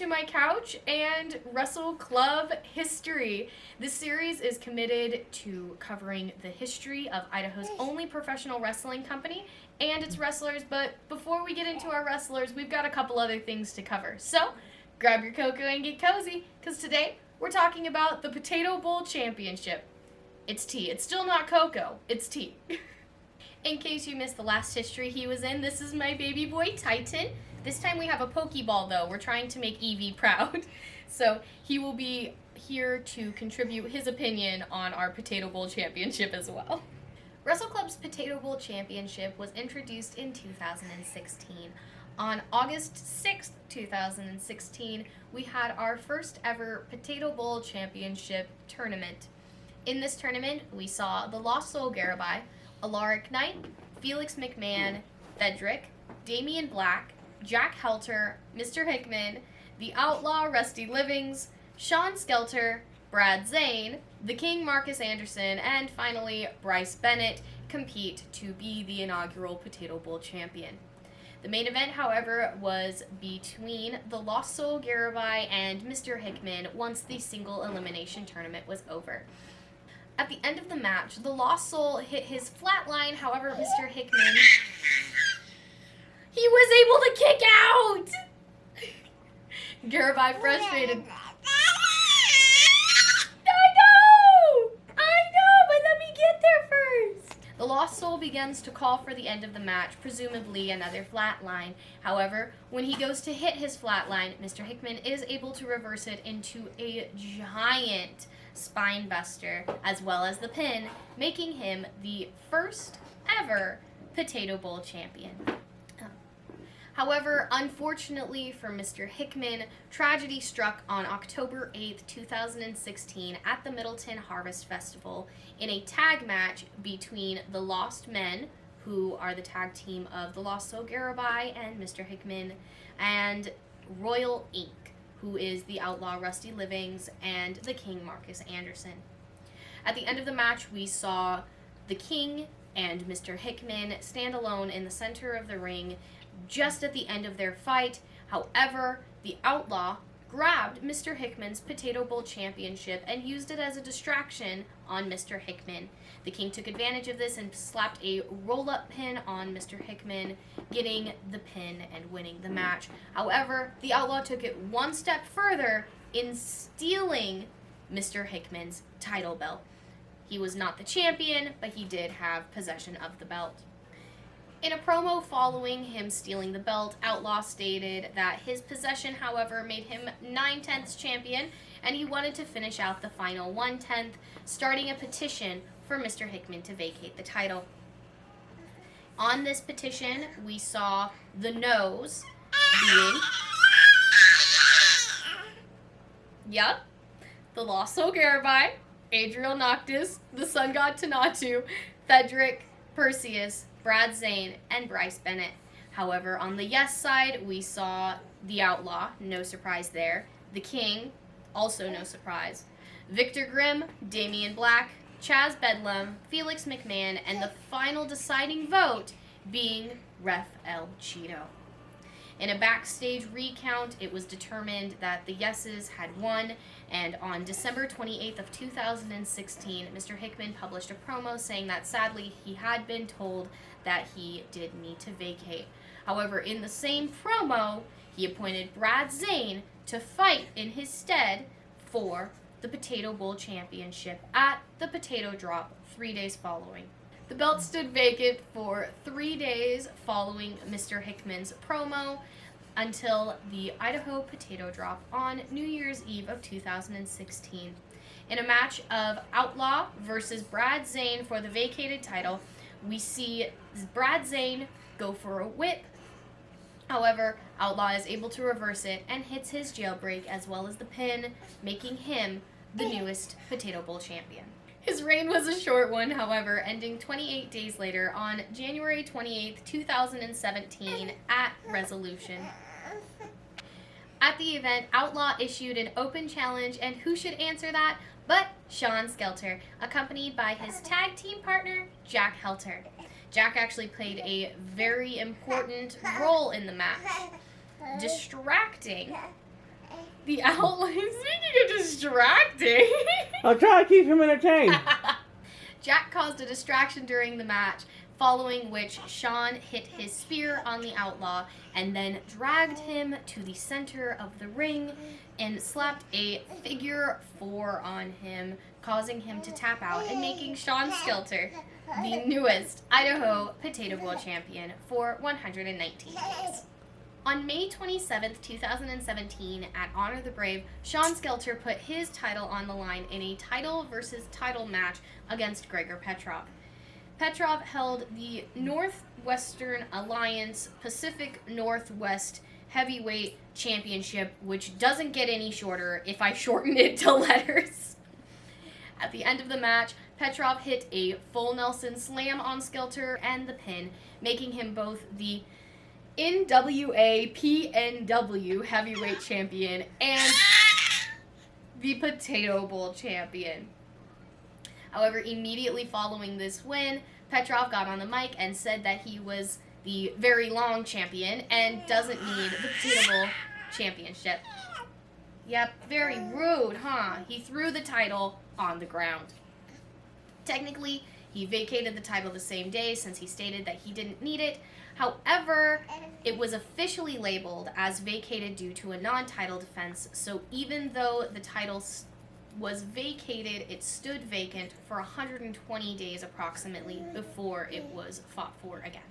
to my couch and Wrestle Club history. This series is committed to covering the history of Idaho's only professional wrestling company and its wrestlers, but before we get into our wrestlers, we've got a couple other things to cover. So, grab your cocoa and get cozy, because today we're talking about the Potato Bowl Championship. It's tea. It's still not cocoa. It's tea. In case you missed the last history he was in, this is my baby boy Titan. This time we have a Pokeball though. We're trying to make Evie proud. So he will be here to contribute his opinion on our Potato Bowl Championship as well. Wrestle Club's Potato Bowl Championship was introduced in 2016. On August 6th, 2016, we had our first ever Potato Bowl Championship tournament. In this tournament, we saw the Lost Soul Garabai, Alaric Knight, Felix McMahon, Fedric, Damian Black, Jack Helter, Mr. Hickman, the Outlaw Rusty Livings, Sean Skelter, Brad Zane, the King Marcus Anderson, and finally Bryce Bennett compete to be the inaugural Potato Bowl champion. The main event, however, was between the Lost Soul Garabai and Mr. Hickman once the single elimination tournament was over. At the end of the match, the Lost Soul hit his flatline, however, Mr. Hickman, he was able to kick out! Garabai frustrated. I know, but let me get there first! The Lost Soul begins to call for the end of the match, presumably another flatline. However, when he goes to hit his flatline, Mr. Hickman is able to reverse it into a giant spine buster, as well as the pin, making him the first ever Potato Bowl champion. However, unfortunately for Mr. Hickman, tragedy struck on October 8th, 2016 at the Middleton Harvest Festival in a tag match between the Lost Men, who are the tag team of the Lost Soul Garabai and Mr. Hickman, and Royal Inc., who is the Outlaw Rusty Livings and the King Marcus Anderson. At the end of the match, we saw the King and Mr. Hickman stand alone in the center of the ring just at the end of their fight. However, the Outlaw grabbed Mr. Hickman's Potato Bowl Championship and used it as a distraction on Mr. Hickman. The King took advantage of this and slapped a roll-up pin on Mr. Hickman, getting the pin and winning the match. However, the Outlaw took it one step further in stealing Mr. Hickman's title belt. He was not the champion, but he did have possession of the belt. In a promo following him stealing the belt, Outlaw stated that his possession, however, made him 9/10 champion, and he wanted to finish out the final 1/10, starting a petition for Mr. Hickman to vacate the title. On this petition, we saw the no's being, the Lost Soul Garabai, Adriel Noctis, the Sun God Tanatu, Fedric, Perseus, Brad Zane, and Bryce Bennett. However, on the yes side, we saw the Outlaw, no surprise there, the King, also no surprise, Victor Grimm, Damian Black, Chaz Bedlam, Felix McMahon, and the final deciding vote being Ref El Cheeto. In a backstage recount, it was determined that the yeses had won, and on December 28th of 2016, Mr. Hickman published a promo saying that sadly he had been told that he did need to vacate. However, in the same promo, he appointed Brad Zane to fight in his stead for the Potato Bowl Championship at the Potato Drop 3 days following. The belt stood vacant for 3 days following Mr. Hickman's promo until the Idaho Potato Drop on New Year's Eve of 2016. In a match of Outlaw versus Brad Zane for the vacated title, we see Brad Zane go for a whip. However, Outlaw is able to reverse it and hits his jailbreak as well as the pin, making him the newest Potato Bowl champion. His reign was a short one, however, ending 28 days later on January 28th, 2017 at Resolution. At the event, Outlaw issued an open challenge, and who should answer that but Sean Skelter, accompanied by his tag team partner, Jack Helter. Jack actually played a very important role in the match, distracting The outlines making it distracting. I'll try to keep him entertained. Jack caused a distraction during the match, following which Sean hit his spear on the outlaw and then dragged him to the center of the ring and slapped a figure 4 on him, causing him to tap out and making Sean Skelter the newest Idaho Potato Bowl champion for 119 days. On May 27th, 2017, at Honor the Brave, Sean Skelter put his title on the line in a title versus title match against Gregor Petrov. Petrov held the Northwestern Alliance Pacific Northwest Heavyweight Championship, which doesn't get any shorter if I shorten it to letters. At the end of the match, Petrov hit a full Nelson slam on Skelter and the pin, making him both the NWA PNW Heavyweight Champion and the Potato Bowl Champion. However, immediately following this win, Petrov got on the mic and said that he was the very long champion and doesn't need the Potato Bowl Championship. Yep, very rude, huh? He threw the title on the ground. Technically, he vacated the title the same day since he stated that he didn't need it. However, it was officially labeled as vacated due to a non-title defense, so even though the title was vacated, it stood vacant for 120 days approximately before it was fought for again.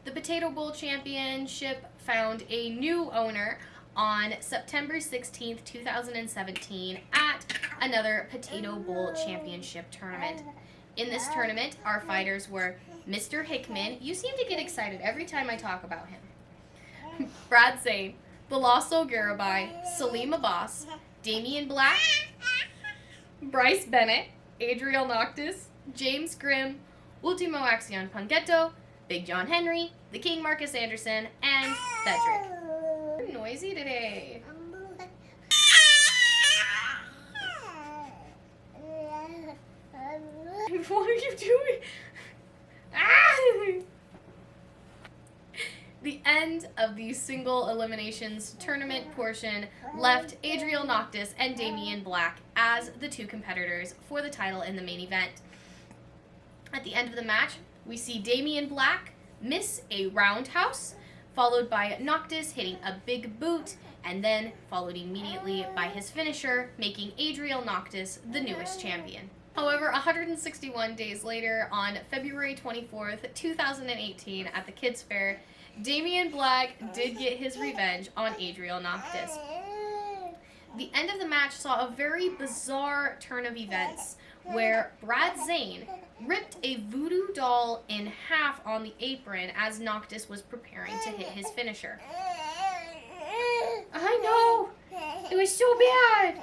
The Potato Bowl Championship found a new owner on September 16th, 2017 at another Potato Bowl Championship tournament. In this tournament, our fighters were Mr. Hickman. You seem to get excited every time I talk about him. Brad Zane, Balaso Garabai, Salim Abbas, Damian Black, Bryce Bennett, Adriel Noctis, James Grimm, Ultimo Axion Pongetto, Big John Henry, The King Marcus Anderson, and Cedric. You're noisy today. What are you doing? Ah! The end of the single eliminations tournament portion left Adriel Noctis and Damian Black as the two competitors for the title in the main event. At the end of the match, we see Damian Black miss a roundhouse, followed by Noctis hitting a big boot, and then followed immediately by his finisher, making Adriel Noctis the newest champion. However, 161 days later, on February 24th, 2018, at the Kids Fair, Damian Black did get his revenge on Adriel Noctis. The end of the match saw a very bizarre turn of events where Brad Zane ripped a voodoo doll in half on the apron as Noctis was preparing to hit his finisher. I know! It was so bad!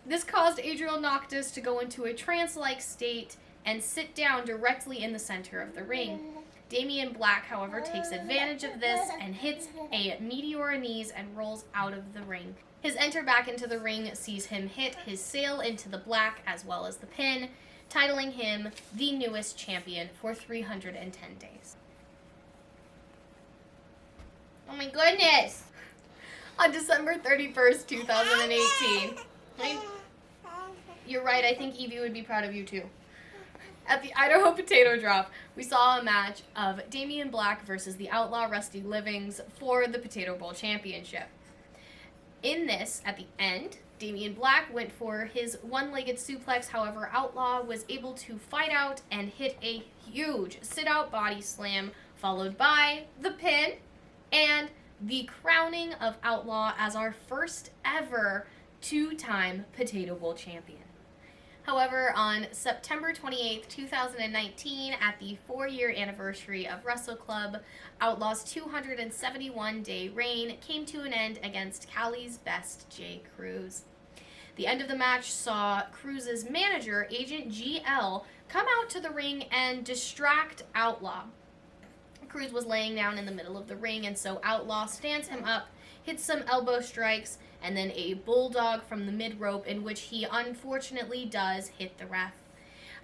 This caused Adriel Noctis to go into a trance-like state and sit down directly in the center of the ring. Damian Black, however, takes advantage of this and hits a meteor knees and rolls out of the ring. His enter back into the ring sees him hit his sail into the black as well as the pin, titling him the newest champion for 310 days. Oh my goodness! On December 31st, 2018. You're right, I think Evie would be proud of you too. At the Idaho Potato Drop, we saw a match of Damian Black versus the Outlaw Rusty Livings for the Potato Bowl Championship. In this, at the end, Damian Black went for his one-legged suplex, however, Outlaw was able to fight out and hit a huge sit-out body slam, followed by the pin and the crowning of Outlaw as our first ever two-time Potato Bowl champion. However, on September 28th, 2019, at the 4-year anniversary of Wrestle Club, Outlaw's 271-day reign came to an end against Cali's best, Jay Cruz. The end of the match saw Cruz's manager, Agent GL, come out to the ring and distract Outlaw. Cruz was laying down in the middle of the ring, and so Outlaw stands him up, hits some elbow strikes, and then a bulldog from the mid-rope, in which he unfortunately does hit the ref.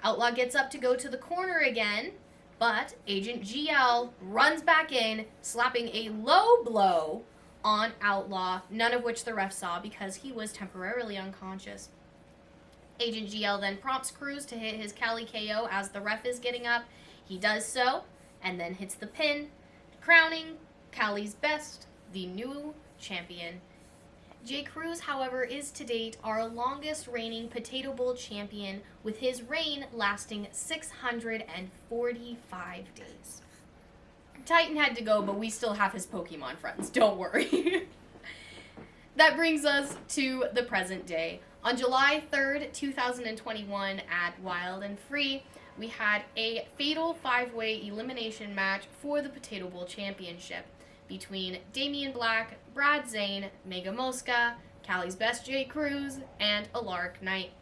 Outlaw gets up to go to the corner again, but Agent GL runs back in, slapping a low blow on Outlaw, none of which the ref saw because he was temporarily unconscious. Agent GL then prompts Cruz to hit his Cali KO as the ref is getting up. He does so, and then hits the pin, crowning Cali's Best the new champion. Jay Cruz, however, is to date our longest reigning Potato Bowl champion, with his reign lasting 645 days. Titan had to go, but we still have his Pokemon friends, don't worry. That brings us to the present day. On July 3rd, 2021, at Wild and Free, we had a fatal 5-way elimination match for the Potato Bowl Championship between Damian Black, Brad Zane, Mega Mosca, Cali's Best Jay Cruz, and Alaric Knight.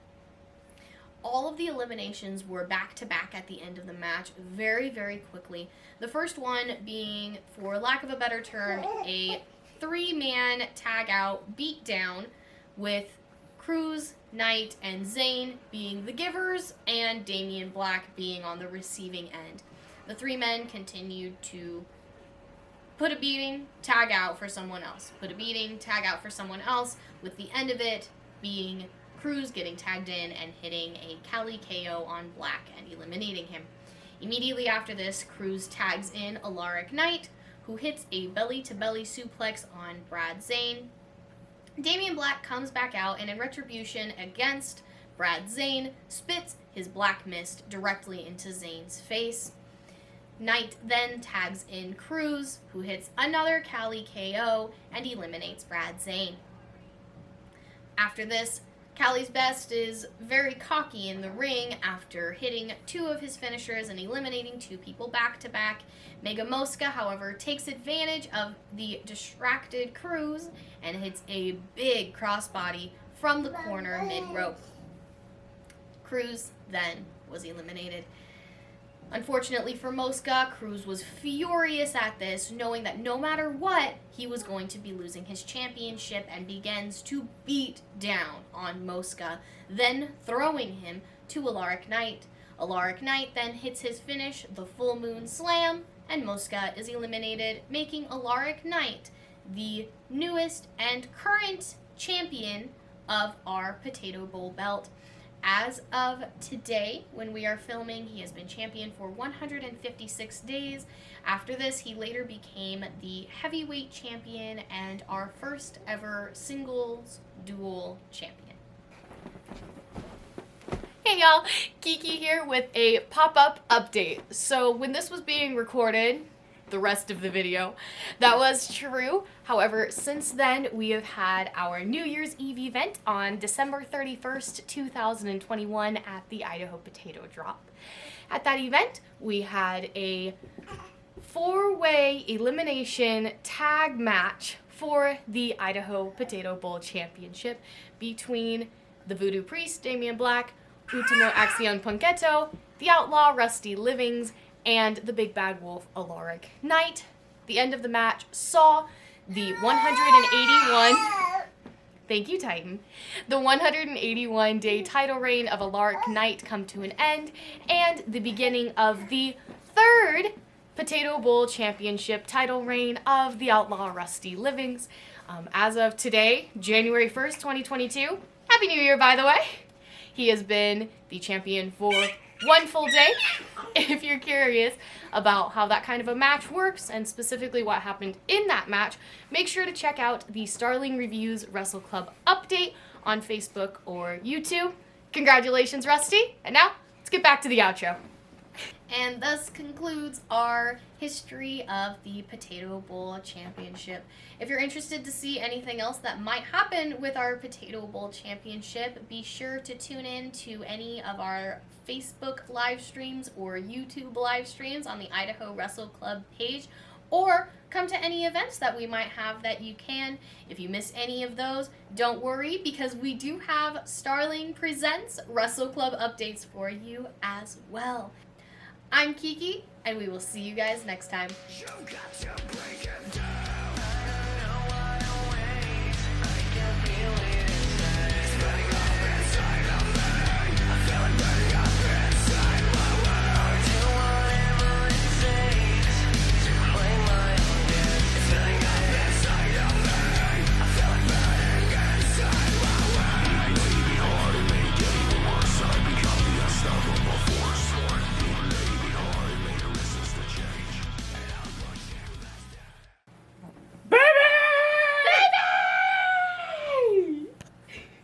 All of the eliminations were back-to-back at the end of the match very, very quickly. The first one being, for lack of a better term, a 3-man tag-out beatdown with Cruz, Knight, and Zane being the givers, and Damian Black being on the receiving end. The 3 men continued to put a beating, tag out for someone else. Put a beating, tag out for someone else, with the end of it being Cruz getting tagged in and hitting a Cali KO on Black and eliminating him. Immediately after this, Cruz tags in Alaric Knight, who hits a belly-to-belly suplex on Brad Zane. Damian Black comes back out and in retribution against Brad Zane, spits his black mist directly into Zane's face. Knight then tags in Cruz, who hits another Cali KO and eliminates Brad Zane. After this, Cali's Best is very cocky in the ring after hitting 2 of his finishers and eliminating 2 people back-to-back. Mega Mosca, however, takes advantage of the distracted Cruz and hits a big crossbody from the corner mid-rope. Cruz then was eliminated. Unfortunately for Mosca, Cruz was furious at this, knowing that no matter what, he was going to be losing his championship, and begins to beat down on Mosca, then throwing him to Alaric Knight. Alaric Knight then hits his finish, the Full Moon Slam, and Mosca is eliminated, making Alaric Knight the newest and current champion of our Potato Bowl belt. As of today, when we are filming, he has been champion for 156 days. After this, he later became the heavyweight champion and our first ever singles dual champion. Hey y'all, Kiki here with a pop-up update. So when this was being recorded, the rest of the video, that was true. However, since then, we have had our New Year's Eve event on December 31st, 2021 at the Idaho Potato Drop. At that event, we had a 4-way elimination tag match for the Idaho Potato Bowl Championship between the Voodoo Priest, Damian Black, Ultimo Acción Punqueto, the Outlaw, Rusty Livings, and the Big Bad Wolf, Alaric Knight. The end of the match saw the 181... Thank you, Titan. The 181-day title reign of Alaric Knight come to an end, and the beginning of the 3rd Potato Bowl Championship title reign of the Outlaw Rusty Livings. As of today, January 1st, 2022, Happy New Year, by the way. He has been the champion for 1 full day. If you're curious about how that kind of a match works and specifically what happened in that match, make sure to check out the Starling Reviews Wrestle Club update on Facebook or YouTube. Congratulations, Rusty. And now, let's get back to the outro. And thus concludes our history of the Potato Bowl Championship. If you're interested to see anything else that might happen with our Potato Bowl Championship, be sure to tune in to any of our Facebook live streams or YouTube live streams on the Idaho Wrestle Club page, or come to any events that we might have that you can. If you miss any of those, don't worry, because we do have Starling Presents Wrestle Club updates for you as well. I'm Kiki, and we will see you guys next time. You got to break it down.